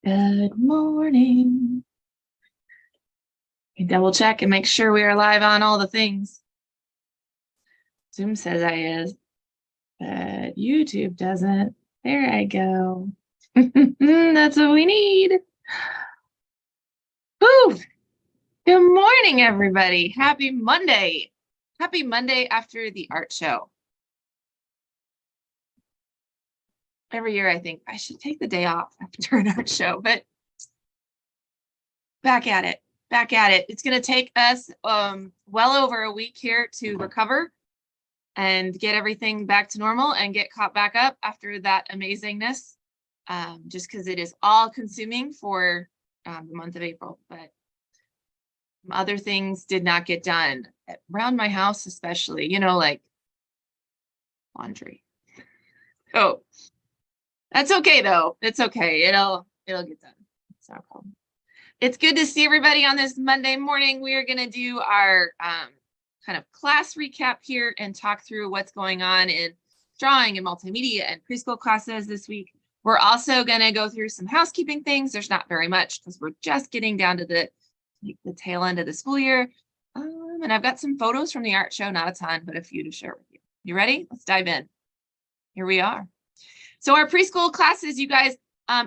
Good morning. Double check and make sure we are live on all the things. Zoom says I is, but YouTube doesn't. There I go. That's what we need. Whew. Good morning, everybody. Happy Monday. Happy Monday after the art show. Every year I think I should take the day off after an art show, but back at it. It's going to take us well over a week here to recover and get everything back to normal and get caught back up after that amazingness, just because it is all consuming for the month of April. But other things did not get done around my house, especially, you know, like laundry. Oh, that's okay though. It's okay. It'll get done. It's not a problem. It's good to see everybody on this Monday morning. We are going to do our kind of class recap here and talk through what's going on in drawing and multimedia and preschool classes this week. We're also going to go through some housekeeping things. There's not very much because we're just getting down to the tail end of the school year. And I've got some photos from the art show, not a ton, but a few to share with you. You ready? Let's dive in. Here we are. So our preschool classes, you guys,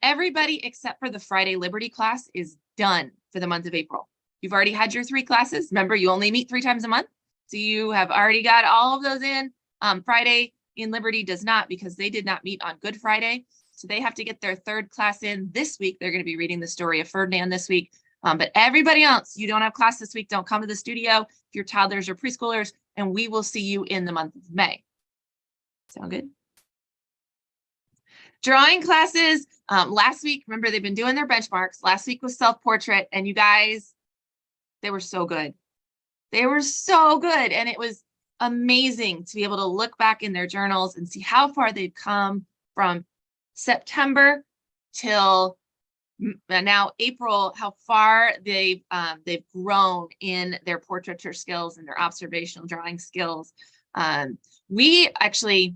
everybody except for the Friday Liberty class is done for the month of April. You've already had your 3 classes. Remember, you only meet 3 times a month. So you have already got all of those in. Friday in Liberty does not, because they did not meet on Good Friday. So they have to get their 3rd class in this week. They're going to be reading the story of Ferdinand this week. But everybody else, you don't have class this week, don't come to the studio if you're toddlers or preschoolers, and we will see you in the month of May. Sound good? Drawing classes, last week, remember they've been doing their benchmarks. Last week was self-portrait, and you guys, they were so good. They were so good, and it was amazing to be able to look back in their journals and see how far they've come from September till now April, how far they've grown in their portraiture skills and their observational drawing skills. We actually,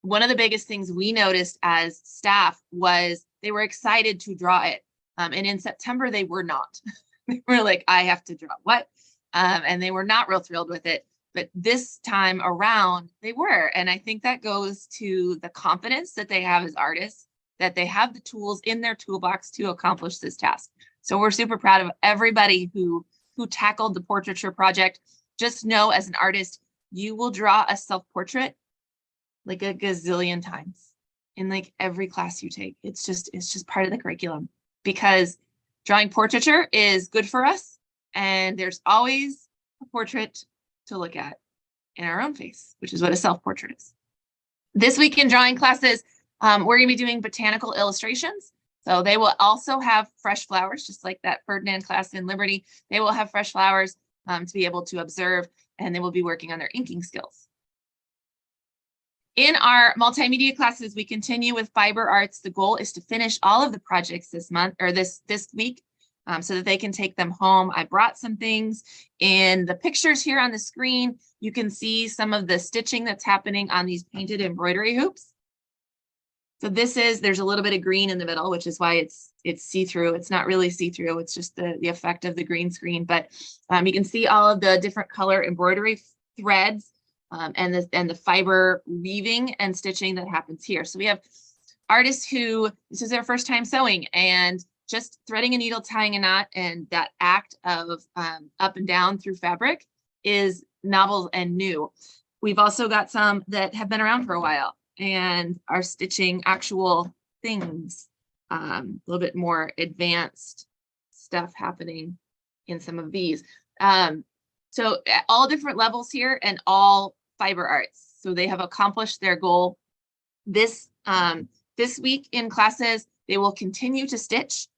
one of the biggest things we noticed as staff was they were excited to draw it. And in September, they were not. They were like, I have to draw what? And they were not real thrilled with it. But this time around, they were. And I think that goes to the confidence that they have as artists, that they have the tools in their toolbox to accomplish this task. So we're super proud of everybody who tackled the portraiture project. Just know, as an artist, you will draw a self-portrait like a gazillion times in like every class you take. It's just part of the curriculum, because drawing portraiture is good for us, and there's always a portrait to look at in our own face, which is what a self-portrait is. This week in drawing classes, we're going to be doing botanical illustrations. So they will also have fresh flowers, just like that Ferdinand class in Liberty. They will have fresh flowers to be able to observe, and they will be working on their inking skills. In our multimedia classes, we continue with fiber arts. The goal is to finish all of the projects this month, or this week, so that they can take them home. I brought some things in the pictures here on the screen. You can see some of the stitching that's happening on these painted embroidery hoops. So there's a little bit of green in the middle, which is why it's see-through. It's not really see-through. It's just the effect of the green screen. But you can see all of the different color embroidery threads and the fiber weaving and stitching that happens here. So we have artists who, this is their first time sewing, and just threading a needle, tying a knot, and that act of up and down through fabric is novel and new. We've also got some that have been around for a while and are stitching actual things, a little bit more advanced stuff happening in some of these. So at all different levels here, and all fiber arts. So they have accomplished their goal. This week in classes, they will continue to stitch.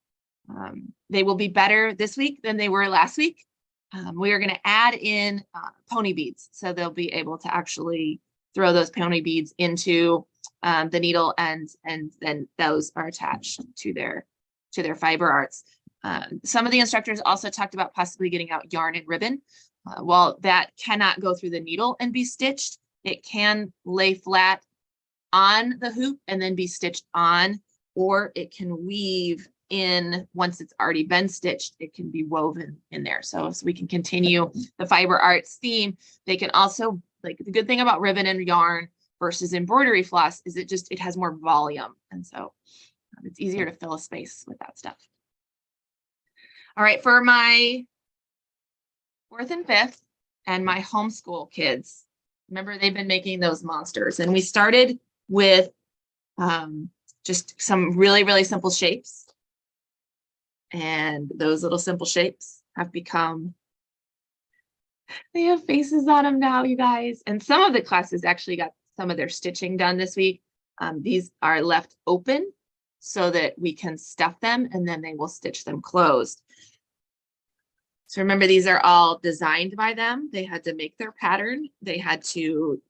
They will be better this week than they were last week. We are going to add in pony beads, so they'll be able to actually throw those pony beads into the needle, and then those are attached to their fiber arts. Some of the instructors also talked about possibly getting out yarn and ribbon. While that cannot go through the needle and be stitched, it can lay flat on the hoop and then be stitched on, or it can weave in, once it's already been stitched, it can be woven in there. So we can continue the fiber arts theme. They can also, like, the good thing about ribbon and yarn versus embroidery floss is it has more volume. And so it's easier to fill a space with that stuff. All right, for my 4th and 5th and my homeschool kids, remember they've been making those monsters, and we started with just some really, really simple shapes. And those little simple shapes have become, they have faces on them now, you guys. And some of the classes actually got some of their stitching done this week. These are left open so that we can stuff them, and then they will stitch them closed. So remember, these are all designed by them. They had to make their pattern. They had to,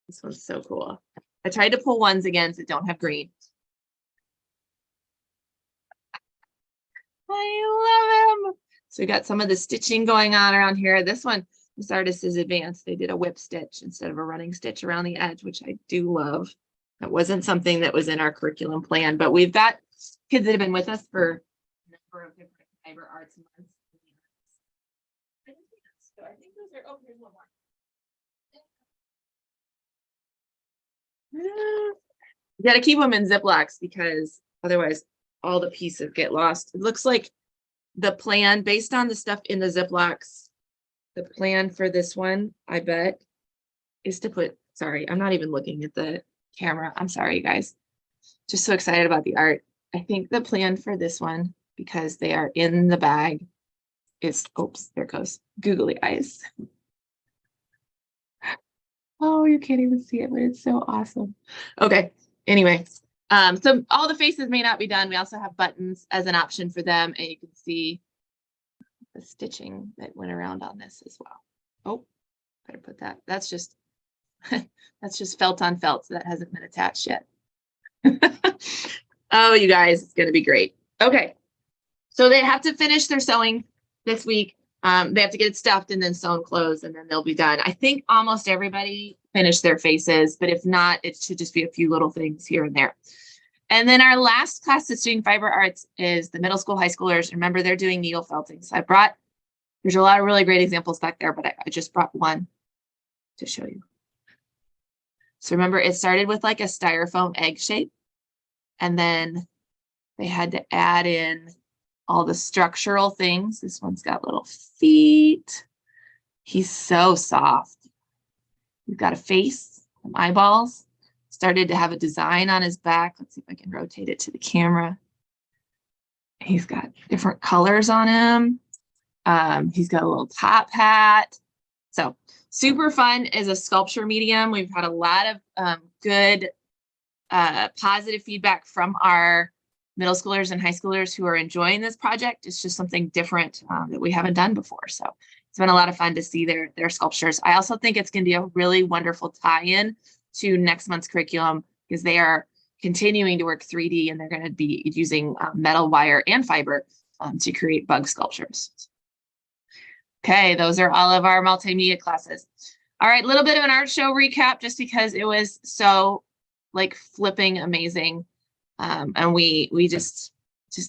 this one's so cool. I tried to pull ones again that don't have green. I love him. So we got some of the stitching going on around here. This one, this artist is advanced. They did a whip stitch instead of a running stitch around the edge, which I do love. That wasn't something that was in our curriculum plan, but we've got kids that have been with us for a number of different fiber arts months. So I think those are, oh, here's one more. You got to keep them in Ziplocs because otherwise all the pieces get lost. It looks like the plan, based on the stuff in the Ziplocs, the plan for this one, I bet, is to put, sorry, I'm not even looking at the camera. I'm sorry, you guys. Just so excited about the art. I think the plan for this one, because they are in the bag, is, oops, there goes googly eyes. Oh, you can't even see it, but it's so awesome. Okay, anyway. So all the faces may not be done. We also have buttons as an option for them, and you can see the stitching that went around on this as well. Oh, better put that. That's just that's just felt on felt, so that hasn't been attached yet. Oh, you guys, it's gonna be great. Okay, so they have to finish their sewing this week. They have to get it stuffed and then sewn closed, and then they'll be done. I think almost everybody finished their faces, but if not, it should just be a few little things here and there. And then our last class that's doing fiber arts is the middle school, high schoolers. Remember, they're doing needle felting. So I brought, there's a lot of really great examples back there, but I just brought one to show you. So remember, it started with like a styrofoam egg shape, and then they had to add in all the structural things. This one's got little feet. He's so soft. We've got a face, some eyeballs. Started to have a design on his back. Let's see if I can rotate it to the camera. He's got different colors on him. He's got a little top hat. So super fun as a sculpture medium. We've had a lot of good positive feedback from our middle schoolers and high schoolers who are enjoying this project. It's just something different that we haven't done before. So it's been a lot of fun to see their sculptures. I also think it's going to be a really wonderful tie-in to next month's curriculum, because they are continuing to work 3D, and they're going to be using metal, wire, and fiber to create bug sculptures. Okay, those are all of our multimedia classes. All right, a little bit of an art show recap, just because it was so like flipping amazing. And we just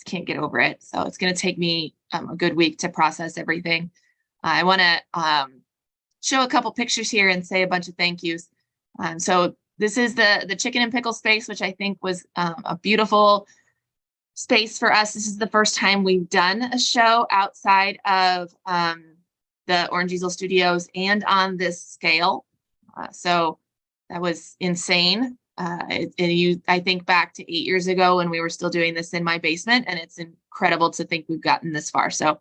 can't get over it. So it's going to take me a good week to process everything. I want to show a couple pictures here and say a bunch of thank yous. So this is the chicken and pickle space, which I think was a beautiful space for us. This is the first time we've done a show outside of the Orange Easel Studios and on this scale. So that was insane. I think back to 8 years ago when we were still doing this in my basement, and it's incredible to think we've gotten this far. So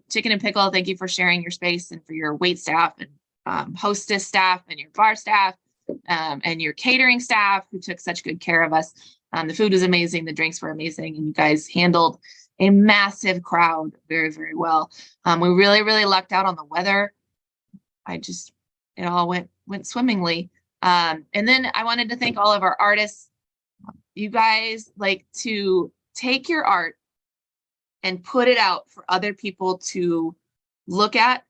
Chicken and Pickle, thank you for sharing your space, and for your wait staff and hostess staff and your bar staff and your catering staff who took such good care of us. The food was amazing. The drinks were amazing. And you guys handled a massive crowd very, very well. We really, really lucked out on the weather. It all went swimmingly. And then I wanted to thank all of our artists. You guys like to take your art and put it out for other people to look at,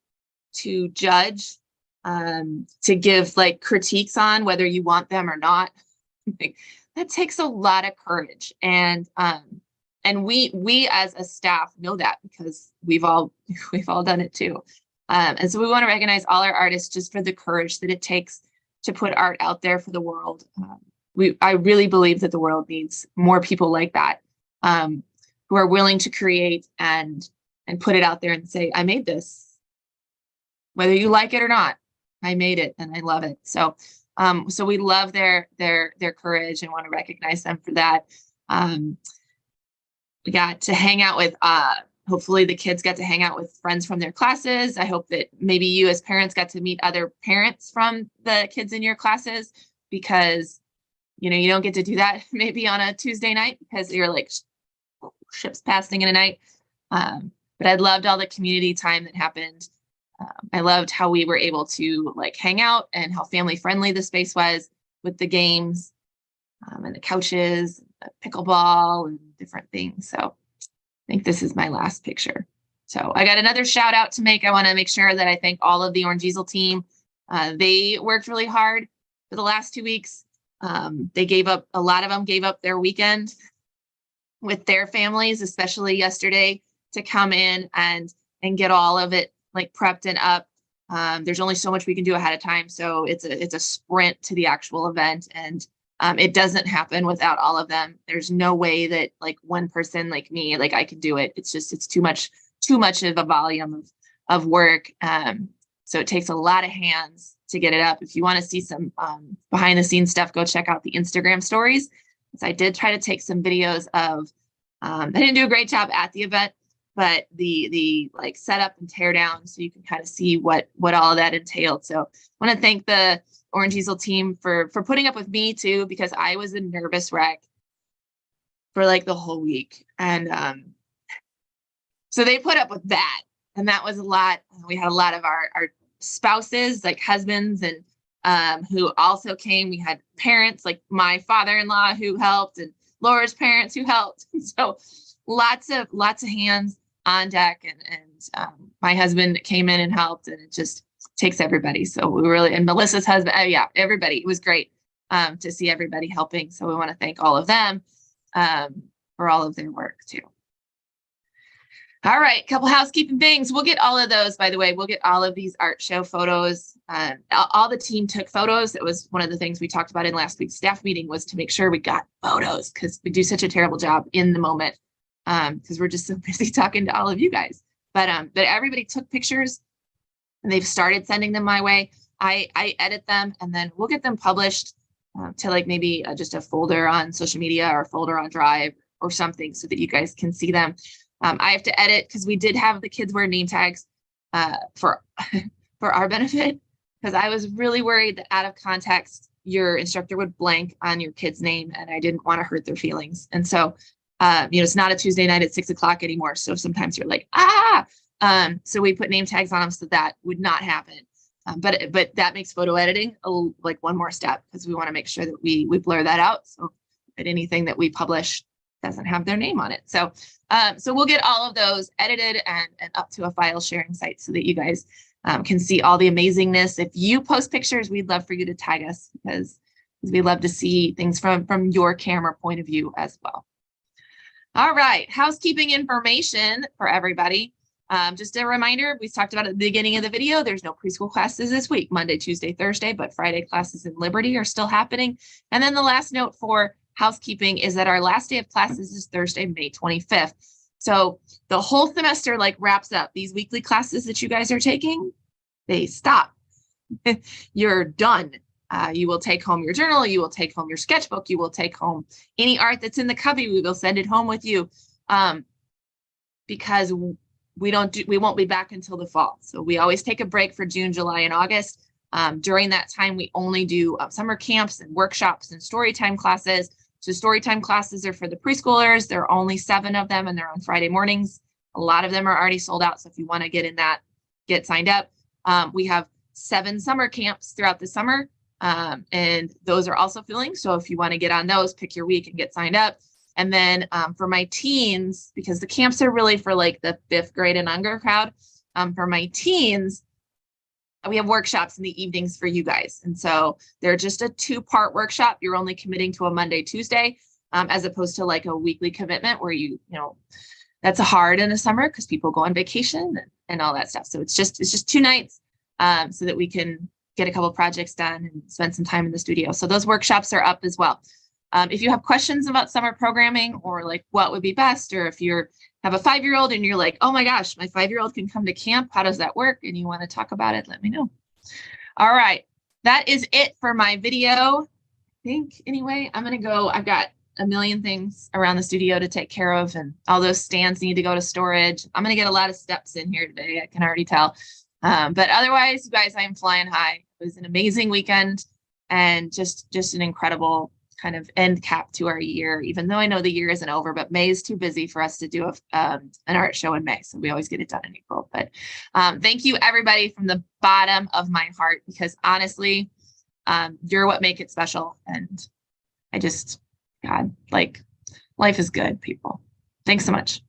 to judge, to give like critiques on, whether you want them or not. That takes a lot of courage. And And we as a staff know that because we've all done it too. And so we want to recognize all our artists just for the courage that it takes to put art out there for the world. I really believe that the world needs more people like that, who are willing to create and put it out there and say, I made this, whether you like it or not. I made it and I love it. So so we love their courage and want to recognize them for that. We got to hang out with, hopefully the kids got to hang out with friends from their classes. I hope that maybe you as parents got to meet other parents from the kids in your classes, because, you know, you don't get to do that maybe on a Tuesday night because you're like ships passing in a night. But I loved all the community time that happened. I loved how we were able to like hang out and how family friendly the space was with the games and the couches, the pickleball and different things. So I think this is my last picture. So I got another shout out to make. I want to make sure that I thank all of the Orange Easel team. They worked really hard for the last 2 weeks. They gave up, a lot of them gave up their weekend with their families, especially yesterday, to come in and get all of it like prepped and up. There's only so much we can do ahead of time. So it's a sprint to the actual event, and it doesn't happen without all of them. There's no way that like one person like me, like I could do it. It's just, it's too much of a volume of work. So it takes a lot of hands to get it up. If you want to see some behind the scenes stuff, go check out the Instagram stories. So I did try to take some videos of, I didn't do a great job at the event, but the like setup and tear down, so you can kind of see what all of that entailed. So I want to thank the Orange Easel team for putting up with me too, because I was a nervous wreck for like the whole week. And so they put up with that, and that was a lot. We had a lot of our spouses, like husbands, and who also came. We had parents like my father-in-law who helped, and Laura's parents who helped. So lots of hands on deck, and my husband came in and helped, and it just takes everybody. So we really, and Melissa's husband, yeah, everybody. It was great to see everybody helping. So we want to thank all of them for all of their work too. All right, a couple housekeeping things. We'll get all of those, by the way. We'll get all of these art show photos. All the team took photos. It was one of the things we talked about in last week's staff meeting, was to make sure we got photos, because we do such a terrible job in the moment, because we're just so busy talking to all of you guys. But everybody took pictures, and they've started sending them my way. I edit them, and then we'll get them published to like maybe just a folder on social media or a folder on Drive or something, so that you guys can see them. I have to edit, because we did have the kids wear name tags for our benefit, because I was really worried that out of context, your instructor would blank on your kid's name, and I didn't want to hurt their feelings. And so, it's not a Tuesday night at 6 o'clock anymore. So sometimes you're like, so we put name tags on them so that would not happen. But that makes photo editing like one more step, because we want to make sure that we blur that out, so that anything that we publish doesn't have their name on it. So we'll get all of those edited and up to a file sharing site, so that you guys can see all the amazingness. If you post pictures, we'd love for you to tag us, because we love to see things from your camera point of view as well. All right, housekeeping information for everybody. Just a reminder, we talked about at the beginning of the video, there's no preschool classes this week, Monday, Tuesday, Thursday, but Friday classes in Liberty are still happening. And then the last note for housekeeping is that our last day of classes is Thursday, May 25th. So the whole semester like wraps up. These weekly classes that you guys are taking, they stop. You're done. You will take home your journal, you will take home your sketchbook, you will take home any art that's in the cubby, we will send it home with you, because we won't be back until the fall. So we always take a break for June, July, and August. During that time, we only do summer camps and workshops and storytime classes. So storytime classes are for the preschoolers. There are only 7 of them, and they're on Friday mornings. A lot of them are already sold out. So if you want to get in that, get signed up. We have 7 summer camps throughout the summer, and those are also filling. So if you want to get on those, pick your week and get signed up. And then for my teens, because the camps are really for like the 5th grade and younger crowd, for my teens, we have workshops in the evenings for you guys. And so they're just a 2-part workshop. You're only committing to a Monday, Tuesday. as opposed to like a weekly commitment where you know, that's hard in the summer because people go on vacation and all that stuff. So it's just 2 nights so that we can get a couple projects done and spend some time in the studio. So those workshops are up as well. If you have questions about summer programming or like what would be best, or if you have a 5-year-old and you're like, oh my gosh, my 5-year-old can come to camp, how does that work? And you want to talk about it, let me know. All right, that is it for my video. I think anyway, I'm gonna go, I've got a million things around the studio to take care of, and all those stands need to go to storage. I'm gonna get a lot of steps in here today, I can already tell. But otherwise, you guys, I am flying high. It was an amazing weekend and just an incredible kind of end cap to our year, even though I know the year isn't over, but May is too busy for us to do an art show in May. So we always get it done in April. But thank you everybody from the bottom of my heart, because honestly, you're what make it special. And I just, God, like, life is good, people. Thanks so much.